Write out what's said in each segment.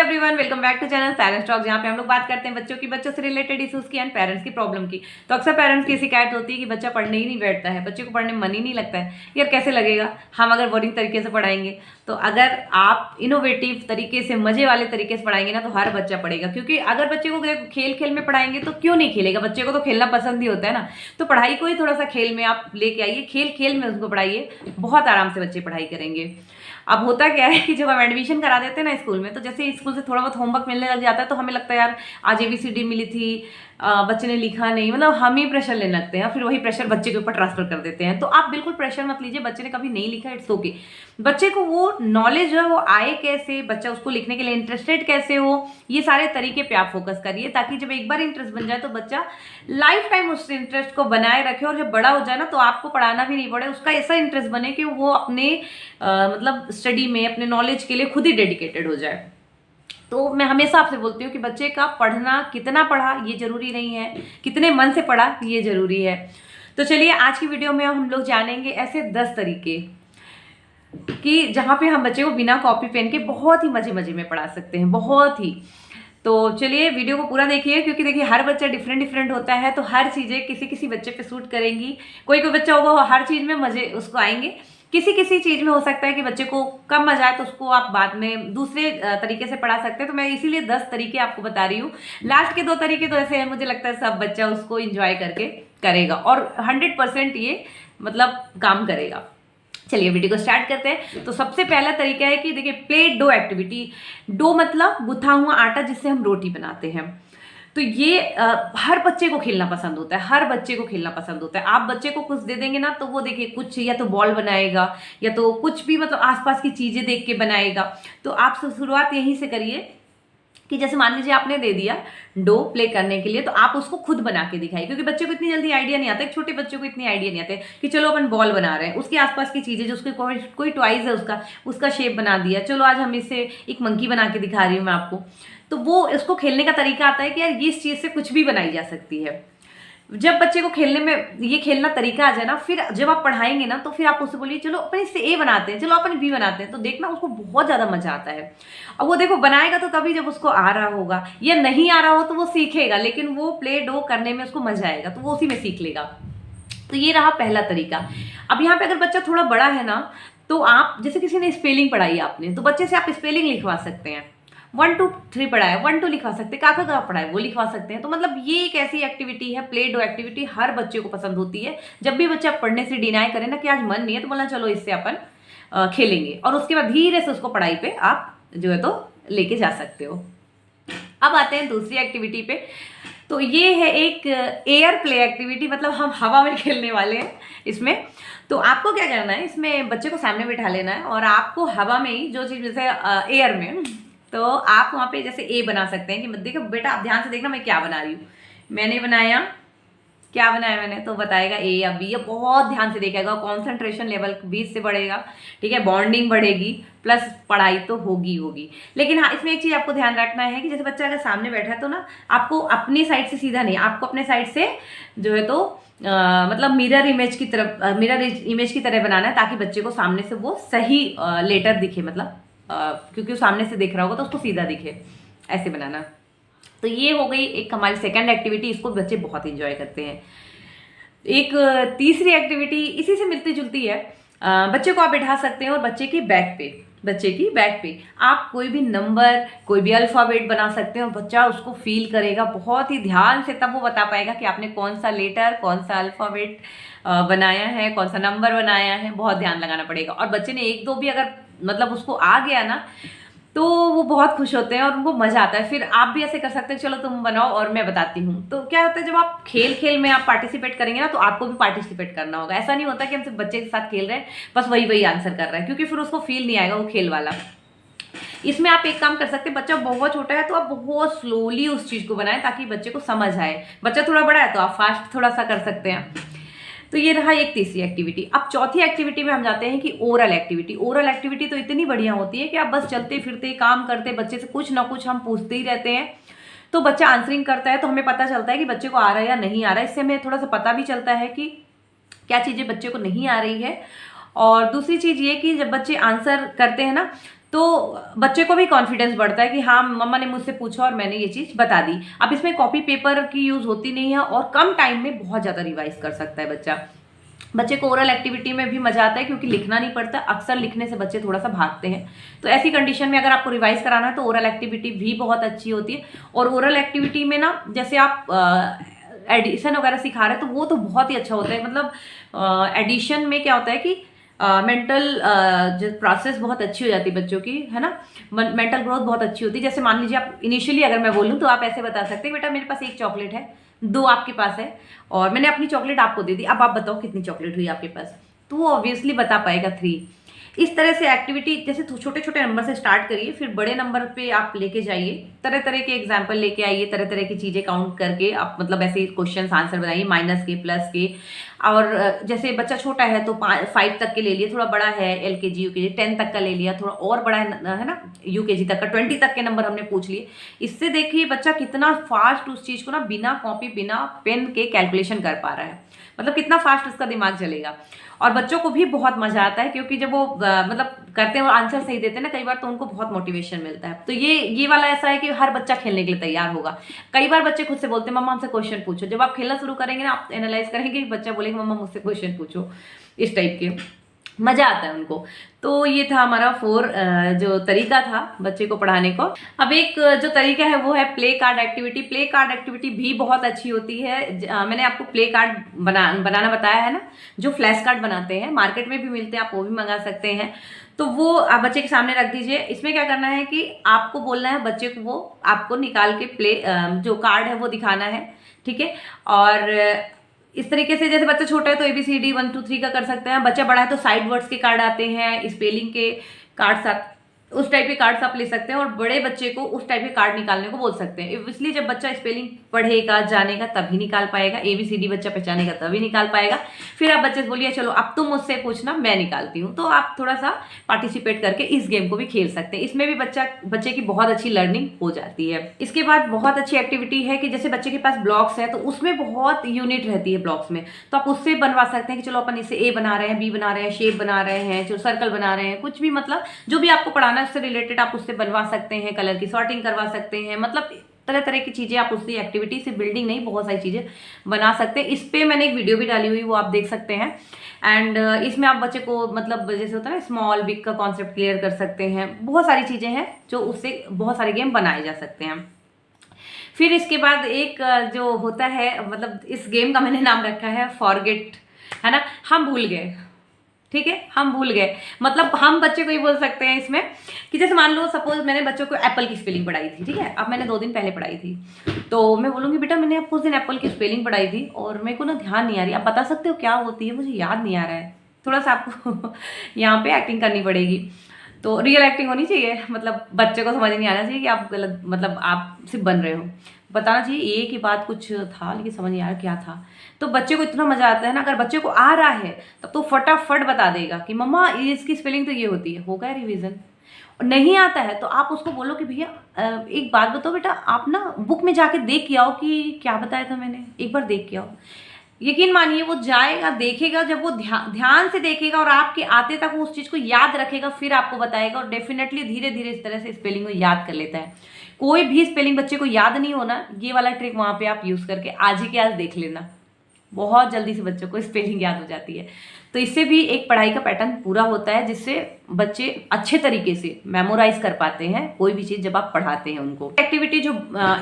Everyone, welcome back to channel parents talk, जहाँ पे हम लोग बात करते हैं बच्चों से रिलेटेड इश्यूज की एंड पेरेंट्स की प्रॉब्लम की। तो अक्सर पेरेंट्स की शिकायत होती है कि बच्चा पढ़ने ही नहीं बैठता है, बच्चे को पढ़ने में मन ही नहीं लगता है। यार कैसे लगेगा हम अगर बोरिंग तरीके से पढ़ाएंगे। तो अगर आप इनोवेटिव तरीके से, मजे वाले तरीके से पढ़ाएंगे ना, तो हर बच्चा पढ़ेगा। क्योंकि अगर बच्चे को खेल खेल में पढ़ाएंगे तो क्यों नहीं खेलेगा, बच्चे को तो खेलना पसंद ही होता है ना। तो पढ़ाई को ही थोड़ा सा खेल में आप लेके आइए, खेल खेल में उसको पढ़ाइए, बहुत आराम से बच्चे पढ़ाई करेंगे। अब होता क्या है कि जब हम एडमिशन करा देते हैं ना स्कूल में, तो जैसे स्कूल से थोड़ा बहुत होमवर्क मिलने लग जाता है तो हमें लगता है यार आज ABCD मिली थी, बच्चे ने लिखा नहीं, मतलब हम ही प्रेशर लेने लगते हैं, फिर वही प्रेशर बच्चे के ऊपर ट्रांसफर कर देते हैं। तो आप बिल्कुल प्रेशर मत लीजिए, बच्चे ने कभी नहीं लिखा, इट्स ओके। बच्चे को वो नॉलेज जो है वो आए कैसे, बच्चा उसको लिखने के लिए इंटरेस्टेड कैसे हो, ये सारे तरीके पे आप फोकस करिए, ताकि जब एक बार इंटरेस्ट बन जाए तो बच्चा लाइफ टाइम उस इंटरेस्ट को बनाए रखे, और जब बड़ा हो जाए ना तो आपको पढ़ाना भी नहीं पड़े, उसका ऐसा इंटरेस्ट बने कि वो अपने मतलब स्टडी में, अपने नॉलेज के लिए खुद ही डेडिकेटेड हो जाए। तो मैं हमेशा आपसे बोलती हूँ कि बच्चे का पढ़ना, कितना पढ़ा ये जरूरी नहीं है, कितने मन से पढ़ा ये जरूरी है। तो चलिए आज की वीडियो में हम लोग जानेंगे ऐसे 10 तरीके कि जहाँ पे हम बच्चे को बिना कॉपी पेन के बहुत ही मजे मजे में पढ़ा सकते हैं, बहुत ही। तो चलिए वीडियो को पूरा देखिए, क्योंकि देखिए हर बच्चा डिफरेंट होता है, तो हर चीज़ें किसी किसी बच्चे पे सूट करेंगी। कोई कोई बच्चा होगा हर चीज़ में मजे उसको आएंगे, किसी किसी चीज़ में हो सकता है कि बच्चे को कम मजा आए, तो उसको आप बाद में दूसरे तरीके से पढ़ा सकते हैं। तो मैं इसीलिए 10 तरीके आपको बता रही हूँ। लास्ट के 2 तरीके तो ऐसे हैं, मुझे लगता है सब बच्चा उसको इंजॉय करके करेगा और 100% ये मतलब काम करेगा। चलिए वीडियो को स्टार्ट करते हैं। तो सबसे पहला तरीका है कि देखिए प्ले डो एक्टिविटी। डो मतलब गुथा हुआ आटा जिससे हम रोटी बनाते हैं। तो ये हर बच्चे को खेलना पसंद होता है, हर बच्चे को खेलना पसंद होता है। आप बच्चे को कुछ दे देंगे ना तो वो देखिए कुछ या तो बॉल बनाएगा या तो कुछ भी, मतलब आसपास की चीजें देख के बनाएगा। तो आप शुरुआत यहीं से करिए कि जैसे मान लीजिए आपने दे दिया डो प्ले करने के लिए, तो आप उसको खुद बना के दिखाइए, क्योंकि बच्चे को इतनी जल्दी आइडिया नहीं आता, एक छोटे बच्चे को इतनी आइडिया नहीं आते कि चलो अपन बॉल बना रहे हैं, उसके आसपास की चीजें जो उसके कोई टॉयज है उसका शेप बना दिया, चलो आज हम इससे एक मंकी बना के दिखा रही हूँ मैं आपको। तो वो उसको खेलने का तरीका आता है कि यार ये इस चीज से कुछ भी बनाई जा सकती है। जब बच्चे को खेलने में ये खेलना तरीका आ जाए ना, फिर जब आप पढ़ाएंगे ना तो फिर आप उससे बोलिए चलो अपन इससे A बनाते हैं, चलो अपन B बनाते हैं, तो देखना उसको बहुत ज्यादा मजा आता है। अब वो देखो बनाएगा तो तभी जब उसको आ रहा होगा, या नहीं आ रहा हो तो वो सीखेगा, लेकिन वो प्ले डो करने में उसको मजा आएगा तो वो उसी में सीख लेगा। तो ये रहा पहला तरीका। अब यहाँ पे अगर बच्चा थोड़ा बड़ा है ना, तो आप जैसे किसी ने स्पेलिंग पढ़ाई आपने, तो बच्चे से आप स्पेलिंग लिखवा सकते हैं। 1 2 3 पढ़ा है, 1 2 लिखवा सकते हैं, काका का पढ़ा है वो लिखवा सकते हैं। तो मतलब ये एक ऐसी एक्टिविटी है, प्ले डो एक्टिविटी, हर बच्चे को पसंद होती है। जब भी बच्चा पढ़ने से डिनाई करे ना कि आज मन नहीं है, तो बोलना चलो इससे अपन खेलेंगे, और उसके बाद धीरे से उसको पढ़ाई पे आप जो है तो लेके जा सकते हो। अब आते हैं दूसरी एक्टिविटी पे। तो ये है एक एयर प्ले एक्टिविटी, मतलब हम हवा में खेलने वाले हैं इसमें। तो आपको क्या करना है, इसमें बच्चे को सामने बिठा लेना है और आपको हवा में ही जो चीज़, जैसे एयर में, तो आप वहाँ पे जैसे A बना सकते हैं कि देखो बेटा आप ध्यान से देखना मैं क्या बना रही हूँ। मैंने बनाया, क्या बनाया मैंने, तो बताएगा A या B, या बहुत ध्यान से देखेगा, कॉन्सेंट्रेशन लेवल 20 से बढ़ेगा, ठीक है, बॉन्डिंग बढ़ेगी, प्लस पढ़ाई तो होगी। लेकिन हाँ, इसमें एक चीज़ आपको ध्यान रखना है कि जैसे बच्चा अगर सामने बैठा है तो ना आपको अपनी साइड से सीधा नहीं, आपको अपने साइड से जो है तो मतलब मिरर इमेज की तरह बनाना है, ताकि बच्चे को सामने से वो सही लेटर दिखे, मतलब क्योंकि वो सामने से देख रहा होगा तो उसको सीधा दिखे, ऐसे बनाना। तो ये हो गई एक हमारी सेकंड एक्टिविटी, इसको बच्चे बहुत इंजॉय करते हैं। एक तीसरी एक्टिविटी इसी से मिलती जुलती है। बच्चे को आप बैठा सकते हैं और बच्चे की बैक पे आप कोई भी नंबर, कोई भी अल्फ़ाबेट बना सकते हैं, और बच्चा उसको फील करेगा बहुत ही ध्यान से, तब वो बता पाएगा कि आपने कौन सा लेटर, कौन सा अल्फ़ाबेट बनाया है, कौन सा नंबर बनाया है, बहुत ध्यान लगाना पड़ेगा। और बच्चे ने 1 2 भी अगर मतलब उसको आ गया ना, तो वो बहुत खुश होते हैं और उनको मजा आता है। फिर आप भी ऐसे कर सकते हैं, चलो तुम बनाओ और मैं बताती हूँ। तो क्या होता है, जब आप खेल में आप पार्टिसिपेट करेंगे ना, तो आपको भी पार्टिसिपेट करना होगा। ऐसा नहीं होता कि हम सिर्फ बच्चे के साथ खेल रहे हैं बस वही आंसर कर रहा है, क्योंकि फिर उसको फील नहीं आएगा वो खेल वाला। इसमें आप एक काम कर सकते हैं, बच्चा बहुत छोटा है तो आप बहुत स्लोली उस चीज को बनाएं ताकि बच्चे को समझ आए। बच्चा थोड़ा बड़ा है तो आप फास्ट थोड़ा सा कर सकते हैं। तो ये रहा एक तीसरी एक्टिविटी। अब चौथी एक्टिविटी में हम जाते हैं कि ओरल एक्टिविटी। ओरल एक्टिविटी तो इतनी बढ़िया होती है कि आप बस चलते फिरते काम करते, बच्चे से कुछ ना कुछ हम पूछते ही रहते हैं, तो बच्चा आंसरिंग करता है, तो हमें पता चलता है कि बच्चे को आ रहा है या नहीं आ रहा है। इससे हमें थोड़ा सा पता भी चलता है कि क्या चीज़ें बच्चे को नहीं आ रही है। और दूसरी चीज़ ये कि जब बच्चे आंसर करते हैं ना, तो बच्चे को भी कॉन्फिडेंस बढ़ता है कि हाँ मम्मा ने मुझसे पूछा और मैंने ये चीज़ बता दी। अब इसमें कॉपी पेपर की यूज़ होती नहीं है और कम टाइम में बहुत ज़्यादा रिवाइज कर सकता है बच्चा। बच्चे को ओरल एक्टिविटी में भी मजा आता है क्योंकि लिखना नहीं पड़ता, अक्सर लिखने से बच्चे थोड़ा सा भागते हैं। तो ऐसी कंडीशन में अगर आपको रिवाइज कराना है तो ओरल एक्टिविटी भी बहुत अच्छी होती है। और ओरल एक्टिविटी में ना जैसे आप एडिशन वगैरह सिखा रहे हैं तो वो तो बहुत ही अच्छा होता है। मतलब एडिशन में क्या होता है कि मेंटल जो प्रोसेस बहुत अच्छी हो जाती है बच्चों की, है ना, मेंटल ग्रोथ बहुत अच्छी होती है। जैसे मान लीजिए आप इनिशियली अगर मैं बोलूँ तो आप ऐसे बता सकते हैं बेटा मेरे पास एक चॉकलेट है, दो आपके पास है और मैंने अपनी चॉकलेट आपको दे दी, अब आप बताओ कितनी चॉकलेट हुई आपके पास। तो वो ऑब्वियसली बता पाएगा 3। इस तरह से एक्टिविटी जैसे छोटे छोटे नंबर से स्टार्ट करिए, फिर बड़े नंबर पे आप लेके जाइए, तरह तरह के एग्जाम्पल लेके आइए, तरह तरह की चीजें काउंट करके आप मतलब ऐसे क्वेश्चन आंसर बनाइए, माइनस के प्लस के। और जैसे बच्चा छोटा है तो 5 तक के ले लिए, थोड़ा बड़ा है LKG UKG 10 तक का ले लिया, थोड़ा और बड़ा है ना UKG तक का 20 तक के नंबर हमने पूछ लिए। इससे देखिए बच्चा कितना फास्ट उस चीज को ना बिना कॉपी बिना पेन के कैलकुलेशन कर पा रहा है, मतलब कितना फास्ट उसका दिमाग चलेगा। और बच्चों को भी बहुत मजा आता है क्योंकि जब वो मतलब करते हैं और आंसर सही देते हैं ना कई बार, तो उनको बहुत मोटिवेशन मिलता है। तो ये वाला ऐसा है कि हर बच्चा खेलने के लिए तैयार होगा। कई बार बच्चे खुद से बोलते हैं मम्मा हमसे क्वेश्चन पूछो। जब आप खेलना शुरू करेंगे ना आप एनालाइज करेंगे, बच्चा बोलेगा मम्मा मुझसे क्वेश्चन पूछो, इस टाइप के मजा आता है उनको। तो ये था हमारा 4 जो तरीका था बच्चे को पढ़ाने को। अब एक जो तरीका है वो है play card activity. Play card activity भी बहुत अच्छी होती है। मैंने आपको प्ले कार्ड बनाना बताया है ना, जो फ्लैश कार्ड बनाते हैं मार्केट में भी मिलते हैं, आप वो भी मंगा सकते हैं। तो वो आप बच्चे के सामने रख दीजिए। इसमें क्या करना है कि आपको बोलना है बच्चे को, वो आपको निकाल के प्ले जो कार्ड है वो दिखाना है, ठीक है। और इस तरीके से जैसे बच्चा छोटा है तो ABCD 1 2 3 का कर सकते हैं, बच्चा बड़ा है तो साइड वर्ड्स के कार्ड आते हैं, स्पेलिंग के कार्ड्स आते, उस टाइप के कार्ड्स आप ले सकते हैं। और बड़े बच्चे को उस टाइप के कार्ड निकालने को बोल सकते हैं। इसलिए जब बच्चा स्पेलिंग पढ़ेगा जानेगा तभी निकाल पाएगा, ABCD बच्चा पहचानेगा तभी निकाल पाएगा। फिर आप बच्चे से बोलिए चलो अब तुम मुझसे पूछना मैं निकालती हूँ, तो आप थोड़ा सा पार्टिसिपेट करके इस गेम को भी खेल सकते हैं। इसमें भी बच्चे की बहुत अच्छी लर्निंग हो जाती है। इसके बाद बहुत अच्छी एक्टिविटी है कि जैसे बच्चे के पास ब्लॉक्स है तो उसमें बहुत यूनिट रहती है ब्लॉक्स में, तो आप उससे बनवा सकते हैं कि चलो अपन इसे A बना रहे हैं, B बना रहे हैं, शेप बना रहे हैं, जो सर्कल बना रहे हैं, कुछ भी मतलब जो भी आपको पढ़ाना है उससे रिलेटेड आप उससे बनवा सकते हैं, कलर की सॉर्टिंग करवा सकते हैं, मतलब तरह तरह की चीजें आप उससे एक्टिविटी से, बिल्डिंग नहीं बहुत सारी चीजें बना सकते हैं। इस पे मैंने एक वीडियो भी डाली हुई, वो आप देख सकते हैं। एंड इसमें आप बच्चे को मतलब जैसे होता है ना स्मॉल बिग का कॉन्सेप्ट क्लियर कर सकते हैं, बहुत सारी चीजें हैं जो उससे बहुत सारे गेम बनाए जा सकते हैं। फिर इसके बाद एक जो होता है, मतलब इस गेम का मैंने नाम रखा है फॉरगेट, है ना, हम भूल गए, ठीक है, हम भूल गए। मतलब हम बच्चे को ये बोल सकते हैं इसमें कि जैसे मान लो सपोज मैंने बच्चों को एप्पल की स्पेलिंग पढ़ाई थी, ठीक है, अब मैंने 2 दिन पहले पढ़ाई थी, तो मैं बोलूँगी बेटा मैंने आपको उस दिन एप्पल की स्पेलिंग पढ़ाई थी और मेरे को ना ध्यान नहीं आ रही, आप बता सकते हो क्या होती है, मुझे याद नहीं आ रहा है। थोड़ा सा आपको यहाँ पे एक्टिंग करनी पड़ेगी, तो रियल एक्टिंग होनी चाहिए, मतलब बच्चे को समझ नहीं आना चाहिए कि आप गलत, मतलब आप सिर्फ बन रहे हो, बताना चाहिए एक ही बात कुछ था लेकिन समझ नहीं आ रहा क्या था। तो बच्चे को इतना मजा आता है ना, अगर बच्चे को आ रहा है तब तो फटाफट बता देगा कि मम्मा इसकी स्पेलिंग तो ये होती है, हो गया रिवीजन। और नहीं आता है तो आप उसको बोलो कि भैया एक बात बताओ बेटा, आप ना बुक में जाके देख के आओ कि क्या बताया था मैंने, एक बार देख के आओ। यकीन मानिए वो जाएगा देखेगा, जब वो ध्यान से देखेगा और आपके आते तक वो उस चीज को याद रखेगा, फिर आपको बताएगा और डेफिनेटली धीरे धीरे इस तरह से स्पेलिंग को याद कर लेता है। कोई भी स्पेलिंग बच्चे को याद नहीं होना, ये वाला ट्रिक वहां पे आप यूज करके आज ही के आज देख लेना, बहुत जल्दी से बच्चों को स्पेलिंग याद हो जाती है। तो इससे भी एक पढ़ाई का पैटर्न पूरा होता है जिससे बच्चे अच्छे तरीके से मेमोराइज कर पाते हैं कोई भी चीज जब आप पढ़ाते हैं उनको। एक्टिविटी जो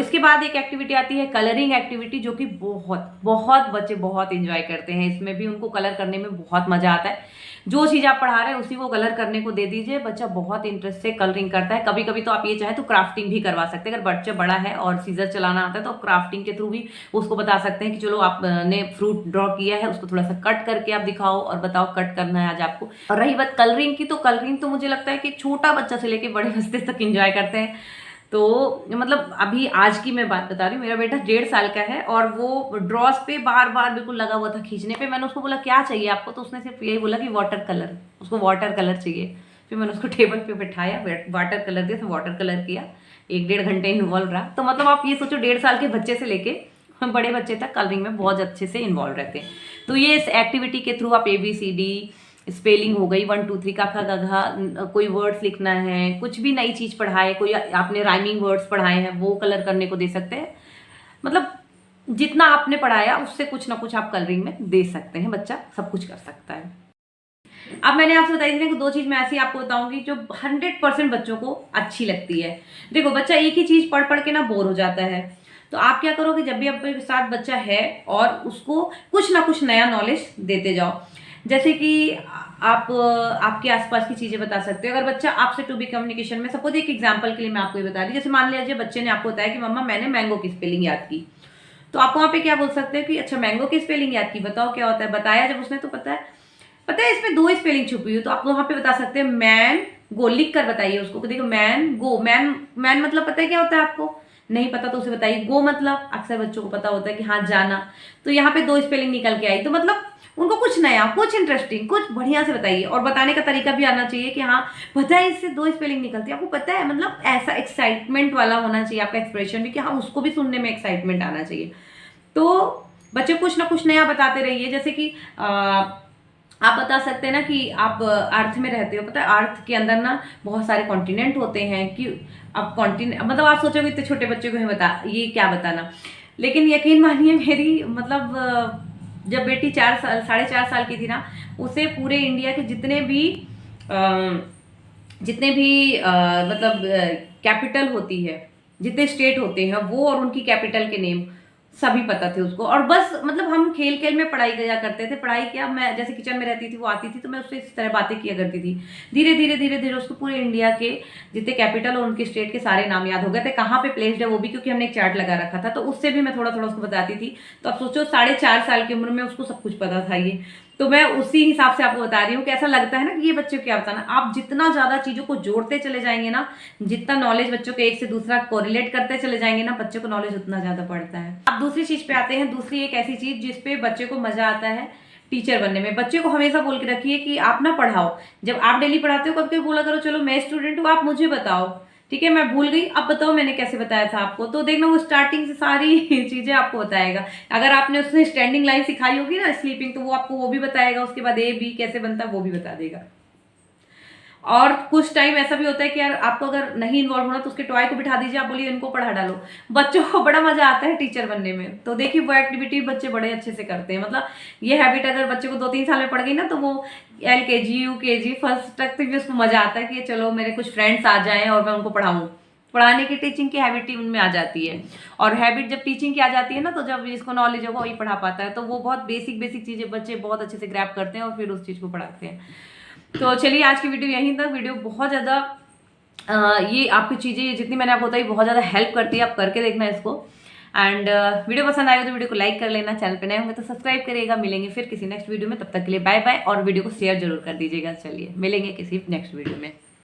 इसके बाद एक एक्टिविटी आती है कलरिंग एक्टिविटी, जो कि बहुत बहुत बच्चे बहुत इंजॉय करते हैं। इसमें भी उनको कलर करने में बहुत मजा आता है। जो चीज आप पढ़ा रहे हैं उसी को कलर करने को दे दीजिए, बच्चा बहुत इंटरेस्ट से कलरिंग करता है। कभी कभी तो आप ये चाहे तो क्राफ्टिंग भी करवा सकते हैं, अगर बच्चा बड़ा है और सीजर चलाना आता है तो क्राफ्टिंग के थ्रू भी उसको बता सकते हैं कि चलो आपने फ्रूट ड्रॉ किया है, उसको थोड़ा सा कट करके आप दिखाओ और बताओ कट करना है आज आपको। और रही बात कलरिंग की, तो कलरिंग तो मुझे लगता है कि छोटा बच्चा से लेके बड़े बच्चे तक इंजॉय करते हैं। तो मतलब अभी आज की मैं बात बता रही हूँ, मेरा बेटा 1.5 साल का है और वो ड्रॉस पे बार बार बिल्कुल लगा हुआ था खींचने पे। मैंने उसको बोला क्या चाहिए आपको, तो उसने सिर्फ यही बोला कि वाटर कलर, उसको वाटर कलर चाहिए। फिर मैंने उसको टेबल पे बिठाया, वाटर कलर दिया, तो वाटर कलर किया, 1-1.5 घंटे इन्वॉल्व रहा। तो मतलब आप ये सोचो 1.5 साल के बच्चे से लेके बड़े बच्चे तक कलरिंग में बहुत अच्छे से इन्वॉल्व रहते हैं। तो ये इस एक्टिविटी के थ्रू आप ABCD स्पेलिंग हो गई 1 2 3 का खा गा घा, कोई वर्ड्स लिखना है, कुछ भी नई चीज़ पढ़ाए, कोई आपने राइमिंग वर्ड्स पढ़ाए हैं वो कलर करने को दे सकते हैं। मतलब जितना आपने पढ़ाया उससे कुछ ना कुछ आप कलरिंग में दे सकते हैं, बच्चा सब कुछ कर सकता है। अब मैंने आपसे बताई थी कि 2 चीज़ मैं ऐसी आपको बताऊंगी जो 100% बच्चों को अच्छी लगती है। देखो बच्चा एक ही चीज़ पढ़ पढ़ के ना बोर हो जाता है, तो आप क्या करोगे, जब भी आपके साथ बच्चा है और उसको कुछ ना कुछ नया नॉलेज देते जाओ। जैसे कि आप आपके आसपास की चीज़ें बता सकते हो। अगर बच्चा आपसे टू बी कम्युनिकेशन में, सपोज एक एग्जाम्पल के लिए मैं आपको ये बता रही, जैसे मान लीजिए बच्चे ने आपको बताया कि मम्मा मैंने मैंगो की स्पेलिंग याद की, तो आप वहाँ पे क्या बोल सकते हो कि अच्छा मैंगो की स्पेलिंग याद की, बताओ क्या होता है। बताया जब उसने तो पता है इसमें 2 स्पेलिंग छुपी हुई है, तो आप वहाँ पे बता सकते हैं मैन गो, लिख कर बताइए उसको। देखो मैन गो, मैन मैन मतलब पता है क्या होता है आपको, नहीं पता तो उसे बताइए। गो मतलब अक्सर बच्चों को पता होता है कि हाँ जाना, तो यहाँ पे 2 स्पेलिंग निकल के आई, तो मतलब उनको कुछ नया, कुछ इंटरेस्टिंग, कुछ बढ़िया से बताइए। और बताने का तरीका भी आना चाहिए कि हाँ पता है इससे 2 स्पेलिंग निकलती है, आपको पता है, मतलब ऐसा एक्साइटमेंट वाला होना चाहिए आपका एक्सप्रेशन भी कि हाँ उसको भी सुनने में एक्साइटमेंट आना चाहिए। तो बच्चे कुछ ना कुछ नया बताते रहिए। जैसे कि आप बता सकते हैं ना कि आप अर्थ में रहते हो, पता है अर्थ के अंदर ना बहुत सारे कॉन्टिनेंट होते हैं, कि अब कॉन्टिनेंट मतलब आप सोचोगे इतने छोटे बच्चे को ये क्या बताना, लेकिन यकीन मानिए मेरी मतलब जब बेटी 4 साल 4.5 साल की थी ना, उसे पूरे इंडिया के मतलब कैपिटल होती है, जितने स्टेट होते हैं वो और उनकी कैपिटल के नेम सभी पता थे उसको। और बस मतलब हम खेल खेल में पढ़ाई किया करते थे। पढ़ाई क्या, मैं जैसे किचन में रहती थी, वो आती थी तो मैं उससे इस तरह बातें किया करती थी। धीरे धीरे धीरे धीरे उसको पूरे इंडिया के जितने कैपिटल और उनके स्टेट के सारे नाम याद हो गए थे, कहाँ पे प्लेस्ड है वो भी, क्योंकि हमने एक चार्ट लगा रखा था, तो उससे भी मैं थोड़ा थोड़ा उसको बताती थी। तो अब सोचो 4.5 साल की उम्र में उसको सब कुछ पता था ये। तो मैं उसी हिसाब से आपको बता रही हूँ कि ऐसा लगता है ना कि ये बच्चों को क्या बताना। आप जितना ज़्यादा चीज़ों को जोड़ते चले जाएंगे ना, जितना नॉलेज बच्चों के एक से दूसरा कोरिलेट करते चले जाएंगे ना, बच्चों को नॉलेज उतना ज़्यादा बढ़ता है। अब दूसरी चीज़ पे आते हैं। दूसरी एक ऐसी चीज़ जिसपे बच्चे को मज़ा आता है टीचर बनने में। बच्चे को हमेशा बोल के रखिए कि आप ना पढ़ाओ, जब आप डेली पढ़ाते हो कभी बोला करो चलो मैं स्टूडेंट हूँ, आप मुझे बताओ, ठीक है मैं भूल गई, अब बताओ मैंने कैसे बताया था आपको। तो देखना वो स्टार्टिंग से सारी चीज़ें आपको बताएगा। अगर आपने उसने स्टैंडिंग लाइन सिखाई होगी ना स्लीपिंग, तो वो आपको वो भी बताएगा। उसके बाद ए बी कैसे बनता है वो भी बता देगा। और कुछ टाइम ऐसा भी होता है कि यार आपको अगर नहीं इन्वॉल्व होना तो उसके टॉय को बिठा दीजिए, आप बोलिए इनको पढ़ा डालो। बच्चों को बड़ा मजा आता है टीचर बनने में। तो देखिए वो एक्टिविटी बच्चे बड़े अच्छे से करते हैं। मतलब ये हैबिट अगर बच्चे को 2-3 साल में पड़ गई ना, तो वो LKG UKG फर्स्ट तक भी उसको मजा आता है कि चलो मेरे कुछ फ्रेंड्स आ जाएं और मैं उनको पढ़ाऊँ। पढ़ाने की टीचिंग की हैबिट ही उनमें आ जाती है। और हैबिट जब टीचिंग की आ जाती है ना, तो जब जिसको नॉलेज होगा वही पढ़ा पाता है। तो वो बहुत बेसिक बेसिक चीज़ें बच्चे बहुत अच्छे से ग्रैब करते हैं और फिर उस चीज़ को पढ़ाते हैं। तो चलिए आज की वीडियो यहीं तक। वीडियो बहुत ज़्यादा ये आपकी चीज़ें जितनी मैंने आपको बताई बहुत ज़्यादा हेल्प करती है, आप करके देखना इसको। एंड वीडियो पसंद आएगा तो वीडियो को लाइक कर लेना, चैनल पे नए होंगे तो सब्सक्राइब करिएगा। मिलेंगे फिर किसी नेक्स्ट वीडियो में, तब तक के लिए बाय बाय। और वीडियो को शेयर जरूर कर दीजिएगा। चलिए मिलेंगे किसी नेक्स्ट वीडियो में।